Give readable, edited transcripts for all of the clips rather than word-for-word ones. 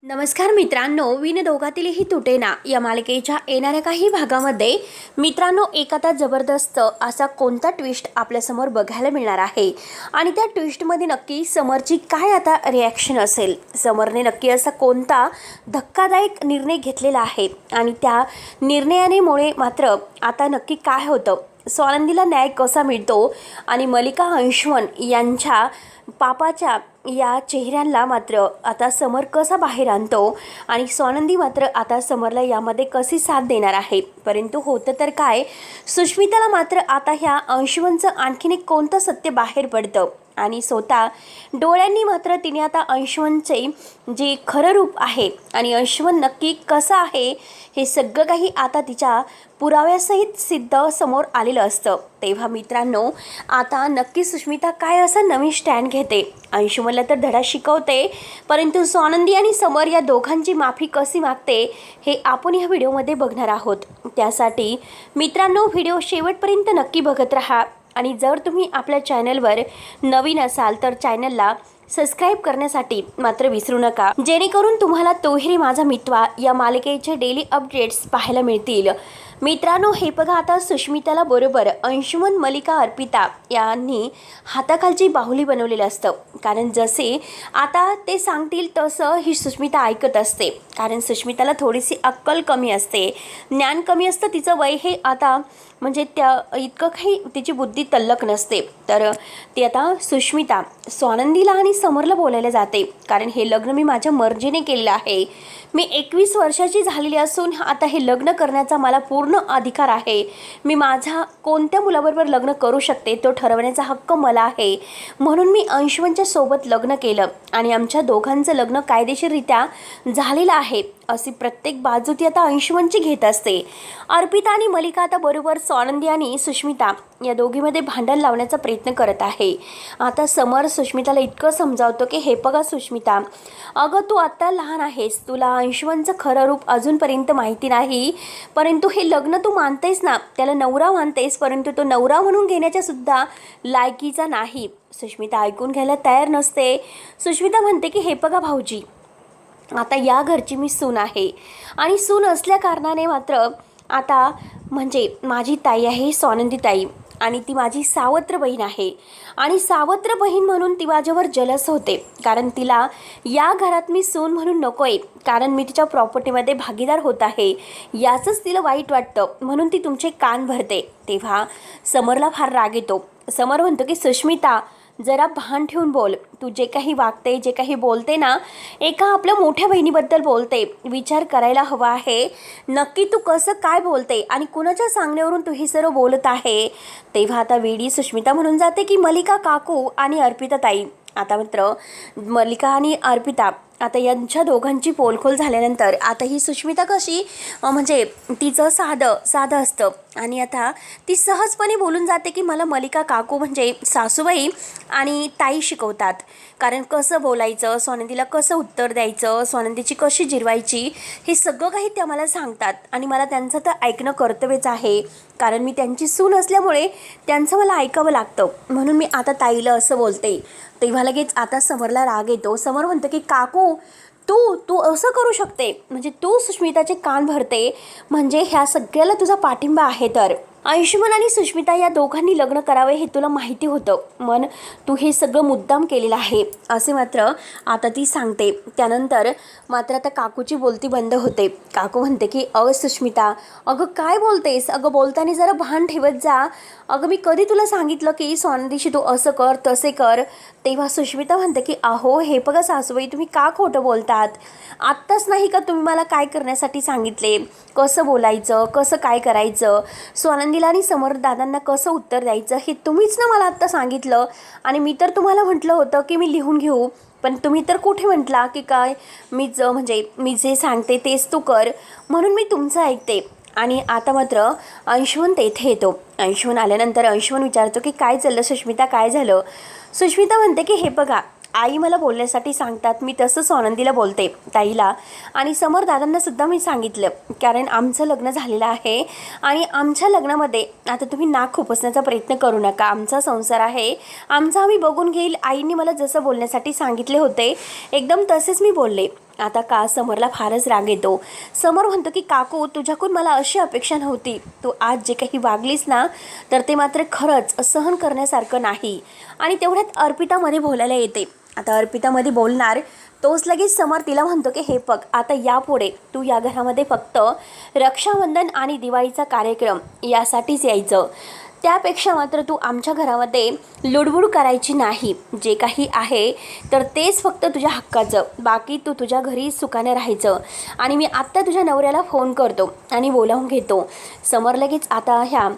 नमस्कार मित्रांनो, विण दोघातीलही तुटेना या मालिकेच्या येणाऱ्या काही भागामध्ये मित्रांनो एक आता जबरदस्त असा कोणता ट्विस्ट आपल्यासमोर बघायला मिळणार आहे आणि त्या ट्विस्टमध्ये नक्की समरची काय आता रिॲक्शन असेल, समरने नक्की असा कोणता धक्कादायक निर्णय घेतलेला आहे आणि त्या निर्णयामुळे मात्र आता नक्की काय होतं, स्वानंदीला न्याय कसा मिळतो आणि मल्लिका अंशुमन यांच्या पापाच्या या चेहऱ्यांना मात्र आता समर कसा बाहेर आणतो आणि स्वानंदी मात्र आता समरला यामध्ये कशी साथ देणार आहे। परंतु होतं तर काय, सुष्मिताला मात्र आता ह्या अंशुमनचं आणखीन एक कोणतं सत्य बाहेर पडतं आणि स्वतः डोळ्यांनी मात्र तिने आता अंशुमनचे जे खरं रूप आहे आणि अंशुमन नक्की कसा आहे हे सगळं काही आता तिच्या पुराव्यासहित सिद्ध समोर आलेलं असतं। तेव्हा मित्रांनो आता नक्की सुष्मिता काय असा नवीन स्टँड घेते, अंशुमनला तर धडा शिकवते, परंतु स्वानंदी आणि समर या दोघांची माफी कशी मागते हे आपण या व्हिडिओमध्ये बघणार आहोत। त्यासाठी मित्रांनो व्हिडिओ शेवटपर्यंत नक्की बघत राहा आणि जर तुम्ही आपल्या चॅनलवर नवीन असाल तर चॅनलला सबस्क्राइब करण्यासाठी मात्र विसरू नका, जेणेकरून तुम्हाला तोही माझा मित्वा या मालिकेचे डेली अपडेट्स पाहायला मिळतील। मित्रांनो हे बघा, आता सुष्मिताला बरोबर अंशुमन, मल्लिका, अर्पिता यांनी हाताखालची बाहुली बनवलेलं असतं, कारण जसे आता ते सांगतील तसं ही सुष्मिता ऐकत असते, कारण सुष्मिताला थोडीशी अक्कल कमी असते, ज्ञान कमी असतं, तिचं वय हे आता म्हणजे त्या इतकं काही तिची बुद्धी तल्लक नसते। तर ती आता सुष्मिता स्वानंदीला आणि समरला बोलायला जाते, कारण हे लग्न मी माझ्या मर्जीने केलेलं आहे, मी 21 वर्षाची झालेली असून आता हे लग्न करण्याचा मला पूर्ण अधिकार आहे, मी माझा कोणत्या मुलाबरोबर लग्न करू शकते तो ठरवण्याचा हक्क मला आहे, म्हणून मी अंशुमनच्या सोबत लग्न केलं आणि आमच्या दोघांचं लग्न कायदेशीररित्या झालेलं आहे अशी प्रत्येक बाजू ती आता अंशुमनची घेत असते। अर्पिता आणि मल्लिका आता बरोबर स्वानंदी आणि सुष्मिता या दोघीमध्ये भांडण लावण्याचा प्रयत्न करत आहे। आता समर सुष्मिताला इतकं समजावतो की हे बघा सुष्मिता, अगं तू आत्ता लहान आहेस, तुला अंशुमनचं खरं रूप अजूनपर्यंत माहिती नाही, परंतु हे लग्न तू मानतेस ना, त्याला नवरा मानतेस, परंतु तो नवरा म्हणून घेण्याच्या सुद्धा लायकीचा नाही। सुष्मिता ऐकून घ्यायला तयार नसते। सुष्मिता म्हणते की हे बघा भाऊजी, आता या घरची मी सून आहे आणि सून असल्या कारणाने मात्र आता म्हणजे माझी ताई आहे स्वानंदी ताई आणि ती माझी सावत्र बहीण आहे आणि सावत्र बहीण म्हणून ती माझ्यावर जलस होते, कारण तिला या घरात मी सून म्हणून नको आहे, कारण मी तिच्या प्रॉपर्टीमध्ये भागीदार होत आहे, याचंच तिला वाईट वाटतं, म्हणून ती तुमचे कान भरते। तेव्हा समरला फार राग येतो। समर म्हणतो की सुष्मिता जरा भान ठेवून बोल, तू जे काही वागते जे काही बोलते ना, एका आपल्या मोठ्या बहिणीबद्दल बोलते, विचार करायला हवा आहे नक्की तू कसं काय बोलते आणि कुणाच्या सांगण्यावरून तू हे सर्व बोलत आहे। तेव्हा आता वेडी सुष्मिता म्हणून जाते की मल्लिका काकू आणि अर्पिता ताई, आता मात्र मल्लिका आणि अर्पिता आता यांच्या दोघांची पोलखोल झाल्यानंतर आता ही सुष्मिता कशी म्हणजे तिचं साधं असतं आणि आता ती सहजपणे बोलून जाते की मला मल्लिका काकू म्हणजे सासूबाई आणि ताई शिकवतात, कारण कसं बोलायचं, स्वानंदीला कसं उत्तर द्यायचं, स्वानंदीची कशी जिरवायची, हे सगळं काही त्या मला सांगतात आणि मला त्यांचं तर ऐकणं कर्तव्यच आहे, कारण मी त्यांची सून असल्यामुळे त्यांचं मला ऐकावं लागतं, म्हणून मी आता ताईला असं बोलते। तेव्हा लगेच आता समरला राग येतो। समर म्हणतं की काकू तू तू असं करू शकते, म्हणजे तू सुष्मिताचे कान भरते, म्हणजे ह्या सगळ्याला तुझा पाठिंबा आहे, तर अंशुमन आणि सुष्मिता या दोघांनी लग्न करावे हे तुला माहिती होतं, मन तू हे सगळं मुद्दाम केलेलं आहे असे मात्र आता ती सांगते। त्यानंतर मात्र आता काकूची बोलती बंद होते। काकू म्हणते की सुष्मिता अगं काय बोलतेस, अगं बोलताना जरा भान ठेवत जा, अगं मी कधी तुला सांगितलं की स्वानंदीशी तू असं कर तसे कर। तेव्हा सुष्मिता म्हणते की अहो हे बघा सासूबाई, तुम्ही का खोटं बोलतात, आत्ताच नाही का तुम्ही मला काय करण्यासाठी सांगितले, कसं बोलायचं, कसं काय करायचं, स्वानंदीला आणि समर दादांना कसं उत्तर द्यायचं हे तुम्हीच ना मला आत्ता सांगितलं आणि मी तर तुम्हाला म्हटलं होतं की मी लिहून घेऊ, पण तुम्ही तर कुठे म्हटला की काय मी जे सांगते तेच तू कर, म्हणून मी तुमचं ऐकते। आणि आता मात्र अंशुमन तेथे येतो। अंशुमन आल्यानंतर अंशुमन विचारतो की काय चाललं सुष्मिता, काय झालं। सुष्मिता म्हणते की हे बघा आई मला बोलण्यासाठी सांगतात, मी तसं स्वानंदीला बोलते, ताईला आणि समर दादांना सुद्धा मी सांगितलं, कारण आमचं लग्न झालेलं आहे आणि आमच्या लग्नामध्ये आता तुम्ही नाक खुपसण्याचा प्रयत्न करू नका, आमचा संसार आहे, आमचा आम्ही बघून घेईल, आईने मला जसं बोलण्यासाठी सांगितले होते एकदम तसेच मी बोलले। आता का समरला फारच राग येतो. समर म्हणतो की काकू, तुझ्याकडून मला अशी अपेक्षा नव्हती. तू आज जे काही वागलीस ना, तर ते मात्र खरंच सहन करण्यासारखं नाही. आणि तेवढ्यात अर्पितामध्ये बोलायला येते. आता अर्पितामध्ये बोलणार तोच लगेच समर तिला म्हणतो की हे बघ, आता यापुढे तू या घरामध्ये फक्त रक्षाबंधन आणि दिवाळीचा कार्यक्रम यासाठीच यायचं. त्यापेक्षा मात्र तू आमच्या घरामध्ये लुडबुड करायची नाही. जे काही आहे तर तेच फक्त तुझ्या हक्काचं, बाकी तू तुझ्या घरी सुखाने राहायचं. आणि मी आत्ता तुझ्या नवऱ्याला फोन करतो आणि बोलावून घेतो. समर लगेच आता ह्या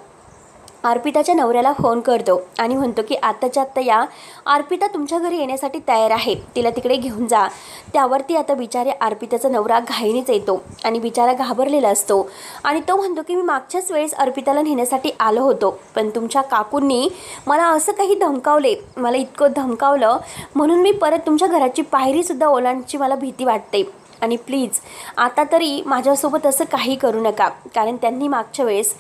अर्पिताच्या नवऱ्याला फोन करतो आणि म्हणतो की आत्ताच्या आत्ता या, अर्पिता तुमच्या घरी येण्यासाठी तयार आहे, तिला तिकडे घेऊन जा. त्यावरती आता बिचारे अर्पिताचा नवरा घाईनेच येतो आणि बिचारा घाबरलेला असतो. आणि तो म्हणतो की मी मागच्याच वेळेस अर्पिताला नेण्यासाठी आलो होतो, पण तुमच्या काकूंनी मला असं काही धमकावले, मला इतकं धमकावलं म्हणून मी परत तुमच्या घराची पायरीसुद्धा ओलांडची मला भीती वाटते. आणि प्लीज आता तरी माझ्यासोबत असं काही करू नका, कारण त्यांनी मागच्या वेळेस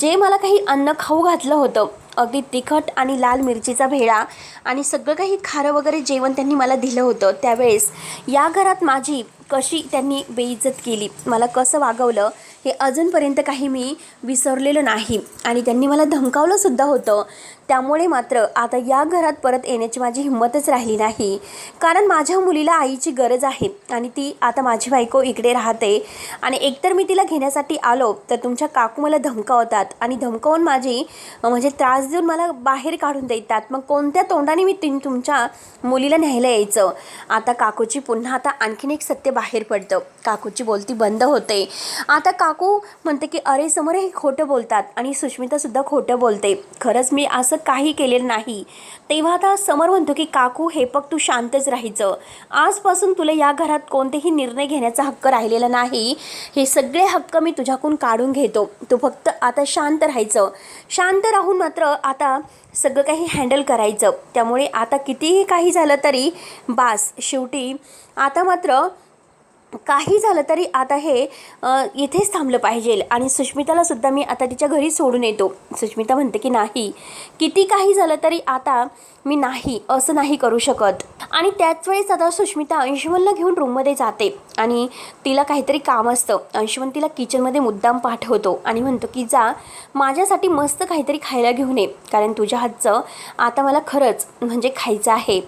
जे मला काही अन्न खाऊ घातलं होतं, अगदी तिखट आणि लाल मिरचीचा भेळा आणि सगळं काही खारं वगैरे जेवण त्यांनी मला दिलं होतं, त्यावेळेस या घरात माझी कशी त्यांनी बेइज्जत केली, मला कसं वागवलं हे अजूनपर्यंत काही मी विसरलेलं नाही. आणि त्यांनी मला धमकावलंसुद्धा होतं. त्यामुळे मात्र आता या घरात परत येण्याची माझी हिंमतच राहिली नाही, कारण माझ्या मुलीला आईची गरज आहे. आणि ती आता माझी बायको इकडे राहते आणि एकतर मी तिला घेण्यासाठी आलो तर तुमच्या काकू मला धमकावतात आणि धमकावून माझी म्हणजे त्रास देऊन मला बाहेर काढून देतात. मग कोणत्या तोंडाने मी तुमच्या मुलीला न्यायला यायचं. आता काकूची पुन्हा आता आणखीन एक सत्य बाहेर पडतं. काकूची बोलती बंद होते. आता काकू म्हणते की अरे समोर हे खोटं बोलतात आणि सुष्मितासुद्धा खोटं बोलते, खरंच मी असं काही केलेलं नाही. तेव्हा आता समर म्हणतो की काकू हे बघ, तू शांतच राहायचं. आजपासून तुला या घरात कोणतेही निर्णय घेण्याचा हक्क राहिलेला नाही. हे सगळे हक्क मी तुझ्याकडून काढून घेतो. तू फक्त आता शांत राहायचं. शांत राहून मात्र आता सगळं काही हँडल करायचं. त्यामुळे आता कितीही काही झालं तरी बास, शेवटी आता मात्र काही झालं तरी आता हे इथेच थांबलं पाहिजे. आणि सुष्मितालासुद्धा मी आता तिच्या घरी सोडून येतो. सुष्मिता म्हणते की नाही, किती काही झालं तरी आता मी नाही, असं नाही करू शकत. आणि त्याच वेळेस आता सुष्मिता अंशुमनला घेऊन रूममध्ये जाते आणि तिला काहीतरी काम असतं. अंशुमन तिला किचनमध्ये मुद्दाम पाठवतो आणि म्हणतो की जा, माझ्यासाठी मस्त काहीतरी खायला घेऊन ये, कारण तुझ्या हातचं आता मला खरंच म्हणजे खायचं आहे.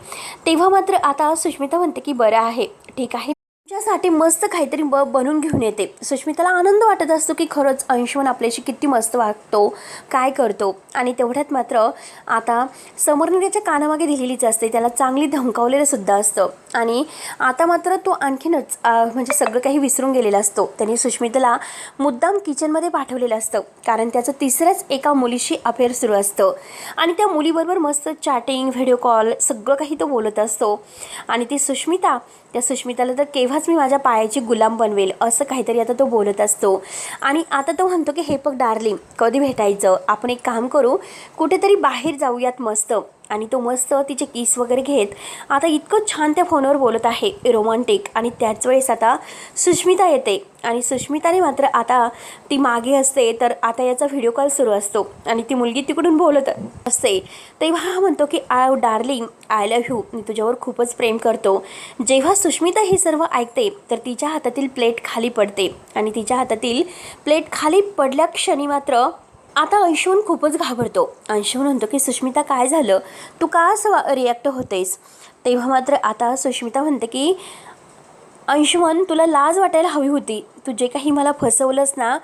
तेव्हा मात्र आता सुष्मिता म्हणते की बरं आहे, ठीक आहे, तुझ्यासाठी मस्त काहीतरी बनवून घेऊन येते. सुष्मिताला आनंद वाटत असतो की खरंच अंशुमन आपल्याशी किती मस्त वागतो, काय करतो. आणि तेवढ्यात मात्र आता समरने त्याच्या कानामागे दिलेलीच असते, त्याला चांगली धमकावलेलं सुद्धा असतं. आणि आता मात्र तो आणखीनच म्हणजे सगळं काही विसरून गेलेला असतो. त्याने सुष्मिताला मुद्दाम किचनमध्ये पाठवलेलं असतं, कारण त्याचं तिसऱ्याच एका मुलीशी अफेअर सुरू असतं. आणि त्या मुलीबरोबर मस्त चॅटिंग, व्हिडिओ कॉल सगळं काही तो बोलत असतो. आणि ती त्या सुष्मिताला तर केव्हाच मी माझ्या पायाची गुलाम बनवेल असं काहीतरी आता तो बोलत असतो. आणि आता तो म्हणतो की हे बघ डार्लिंग, कधी भेटायचं, आपण एक काम करू, कुठेतरी बाहेर जाऊयात मस्त. आणि तो मस्त तिचे किस वगैरे घेत आता इतकं छान त्या फोनवर बोलत आहे, रोमॅन्टिक. आणि त्याच वेळेस आता सुष्मिता येते आणि सुष्मिताने मात्र आता ती मागे असते, तर आता याचा व्हिडिओ कॉल सुरू असतो आणि ती मुलगी तिकडून बोलत असते. तेव्हा हा म्हणतो की डार्लिंग, आय लव्ह यू, मी तुझ्यावर खूपच प्रेम करतो. जेव्हा सुष्मिता हे सर्व ऐकते तर तिच्या हातातील प्लेट खाली पडते आणि तिच्या हातातील प्लेट खाली पडल्या क्षणी मात्र आता अंशुमन खूपच घाबरतो. अंशुमन म्हणतो की सुष्मिता काय झालं, तू का असं रिॲक्ट होतेस. तेव्हा मात्र आता सुष्मिता म्हणते की अंशुमन, तुला लाज वाटायला हवी होती. तू जे काही मला फसवलंस ना,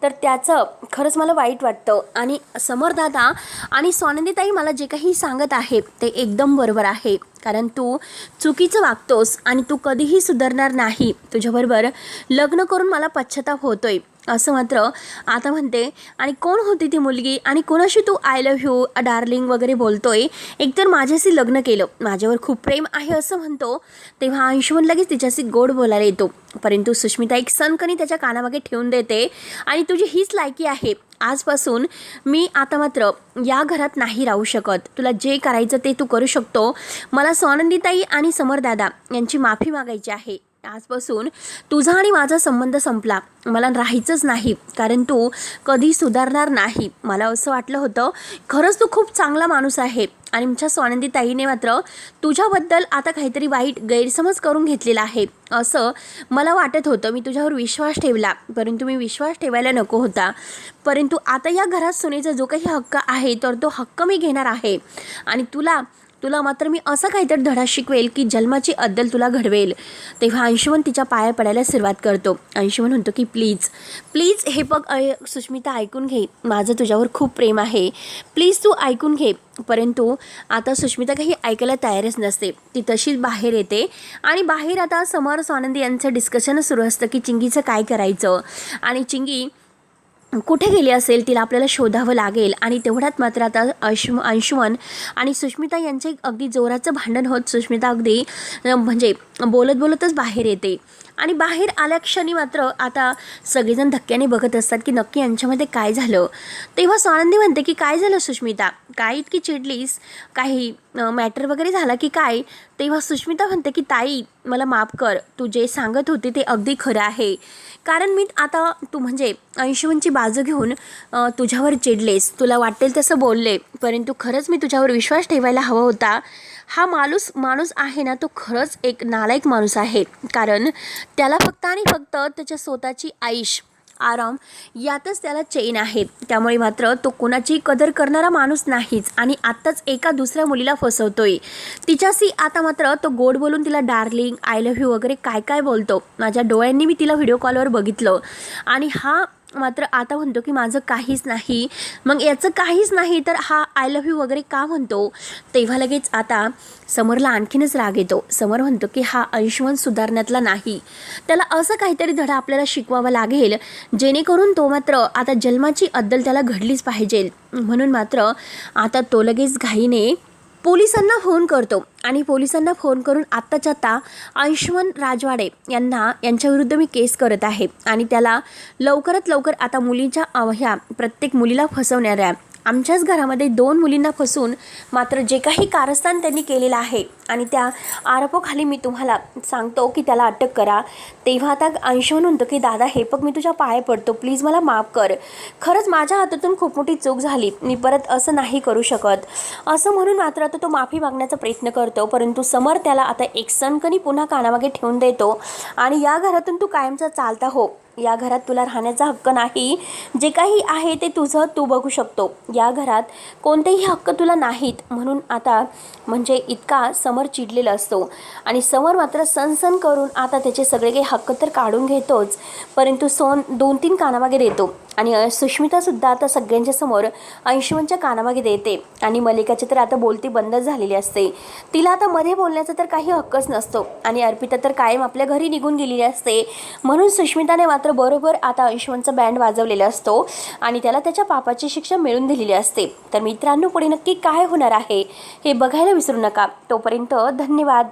तर त्याचं खरंच मला वाईट वाटतं. आणि समरदादा आणि स्वानंदीताई मला जे काही सांगत आहे ते एकदम बरोबर आहे, कारण तू चुकीचं वागतोस आणि तू कधीही सुधारणार नाही. तुझ्याबरोबर लग्न करून मला पश्चाताप होतोय असं मात्र आता म्हणते. आणि कोण होती ती मुलगी आणि कोणाशी तू आय लव्ह यू डार्लिंग वगैरे बोलतोय, एकतर माझ्याशी लग्न केलं, माझ्यावर खूप प्रेम आहे असं म्हणतो. तेव्हा अंशुमन लगेच तिच्याशी गोड बोलायला येतो, परंतु सुष्मिता एक सनकणी त्याच्या कानामागे ठेवून देते आणि तुझी हीच लायकी आहे, आजपासून मी आता मात्र या घरात नाही राहू शकत. तुला जे करायचं ते तू करू शकतो. मला स्वानंदीताई आणि समरदादा यांची माफी मागायची आहे. आजपासून तुझा आणि माझा संबंध संपला, मला राहायचंच नाही, कारण तू कधी सुधारणार नाही. मला असं वाटलं होतं, खरंच तू खूप चांगला माणूस आहे आणि आमच्या स्वानंदी ताईने मात्र तुझ्याबद्दल आता काहीतरी वाईट गैरसमज करून घेतलेला आहे असं मला वाटत होतं. मी तुझ्यावर विश्वास ठेवला, परंतु मी विश्वास ठेवायला नको होता. परंतु आता या घरात सुनेचा जो काही हक्क आहे तर तो हक्क मी घेणार आहे आणि तुला मात्र मी असं काहीतरी धडा शिकवेल की जन्माची अद्दल तुला घडवेल. तेव्हा अंशुमन तिच्या पाया पडायला सुरुवात करतो. अंशुमन म्हणतो की प्लीज हे बघ सुष्मिता, ऐकून घे, माझं तुझ्यावर खूप प्रेम आहे, प्लीज तू ऐकून घे. परंतु आता सुष्मिता काही ऐकायला तयारच नसते. ती तशीच बाहेर येते आणि बाहेर आता समर स्वानंदी यांचं डिस्कशन सुरू असतं की चिंगीचं काय करायचं आणि चिंगी कुठे गेली असेल, तिला आपल्याला शोधावं लागेल. आणि तेवढ्यात मात्र आता अंशुमन आणि सुष्मिता यांचे अगदी जोराचं भांडण होत सुष्मिता अगदी म्हणजे बोलतच बाहेर येते. आणि बाहेर आल्या क्षणी मात्र आता सगळेजण धक्क्याने बघत असतात की नक्की यांच्यामध्ये काय झालं. तेव्हा स्वानंदी म्हणते की काय झालं सुष्मिता, काय इतकी चिडलीस, काही मॅटर वगैरे झाला की काय. तेव्हा सुष्मिता म्हणते की ताई मला माफ कर, तू जे सांगत होती ते अगदी खरं आहे. कारण मी आता तू म्हणजे अंशुमनची बाजू घेऊन तुझ्यावर चिडलेस, तुला वाटेल तसं बोलले, परंतु खरंच मी तुझ्यावर विश्वास ठेवायला हवा होता. हा माणूस आहे ना, तो खरंच एक नालायक माणूस आहे. कारण त्याला फक्त आणि फक्त त्याच्या स्वतःची आईश आराम यातच त्याला चैन आहे. त्यामुळे मात्र तो कोणाची कदर करणारा माणूस नाहीच. आणि आत्ताच एका दुसऱ्या मुलीला फसवतोय. तिच्याशी आता मात्र तो गोड बोलून तिला डार्लिंग, आय लव्ह यू वगैरे काय काय बोलतो. माझ्या डोळ्यांनी मी तिला व्हिडिओ कॉलवर बघितलं. आणि हा मात्र आता म्हणतो की माझं काहीच नाही. मग याचं काहीच नाही तर हा आय लव्ह यू वगैरे का म्हणतो. तेव्हा लगेच आता समरला आणखीनच राग येतो. समर म्हणतो की हा अंशुमन सुधारण्यातला नाही, त्याला असं काहीतरी धडा आपल्याला शिकवावा लागेल जेणेकरून तो मात्र आता जन्माची अद्दल त्याला घडलीच पाहिजे. म्हणून मात्र आता तो लगेच घाईने पोलिसांना फोन करतो आणि पोलिसांना फोन करून आत्ताच्या आत्ता अंशुमन राजवाडे यांच्याविरुद्ध मी केस करत आहे आणि त्याला लवकरात लवकर आता मुलीच्या ह्या प्रत्येक मुलीला फसवणाऱ्या आमच्याच घरामध्ये 2 मुलींना फसवून मात्र जे काही कारस्थान त्यांनी केलेलं आहे आणि त्या आरोपाखाली मी तुम्हाला सांगतो की त्याला अटक करा. तेव्हा आता अंशुमन म्हणतो की दादा हे बघ, मी तुझ्या पाया पडतो, प्लीज मला माफ कर, खरंच माझ्या हातातून खूप मोठी चूक झाली, मी परत असं नाही करू शकत. असं म्हणून मात्र आता तो माफी मागण्याचा प्रयत्न करतो. परंतु समर त्याला आता एक सणकणी पुन्हा कानामागे ठेवून देतो आणि या घरातून तू कायमचा चालता हो, या घरात तुला राहण्याचा हक्क नाही, जे काही आहे ते तुझं तू बघू शकतो, या घरात कोणतेही हक्क तुला नाहीत. म्हणून आता म्हणजे इतका समर चिडलेला असतो आणि समर मात्र सनसन करून आता त्याचे सगळे काही हक्क तर काढून घेतोच, परंतु 2-3 कानामागे देतो. आणि सुष्मितासुद्धा आता सगळ्यांच्या समोर अंशुमनच्या कानामागे देते आणि मलिकाची तर आता बोलती बंद झालेली असते. तिला आता मध्ये बोलण्याचा तर काही हक्कच नसतो आणि अर्पिता तर कायम आपल्या घरी निघून गेलेली असते. म्हणून सुष्मिताने मात्र बरोबर आता अंशुमनचा बँड वाजवलेला असतो आणि त्याला त्याच्या पापाची शिक्षा मिळून दिलेली असते. तर मित्रांनो, पुढे नक्की काय होणार आहे हे बघायला विसरू नका. तोपर्यंत धन्यवाद.